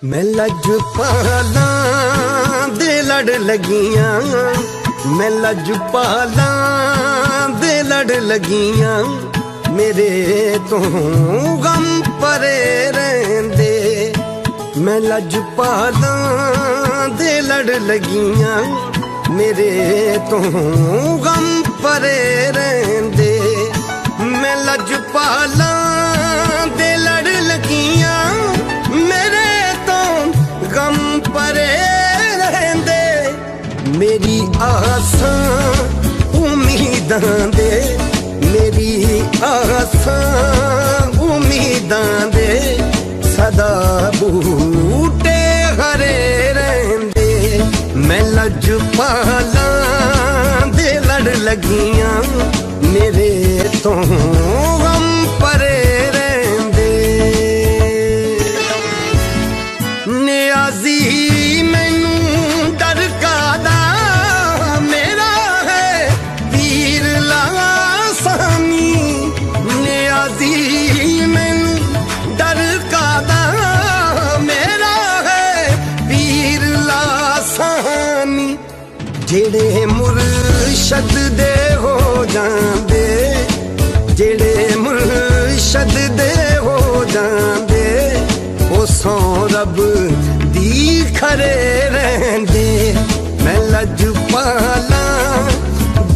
मैं लजपाला दे लड़ लगियां, मैं लजपाला दे लड़ लगियां, मेरे तो गम परे रहंदे। मैं लजपाला दे लड़ लगियां, मेरे तो गम परे रहंदे। मैं लजपाला दे लड़ लगियां, मेरे तो गम परे रहंदे। मेरी आसां उम्मीदां दे, मेरी आसां उम्मीदां दे, सदा बूटे हरे रहंदे। मैं लजपाला दे लड़ लगियां, मेरे तो गम परे रहंदे। नियाज़ी मैनू डर कादा, मेरा है पीर लासानी। नियाज़ी मैनू डर कादा, मेरा है पीर लासानी। जेड़े मुर्शद दे हो जांदे, जेड़े मुर्शद दे हो जांदे, ओ सौ रब दी खरे रहंदे। मैं लजपाला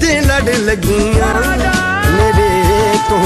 दे लड़ लगियां, मेरे तो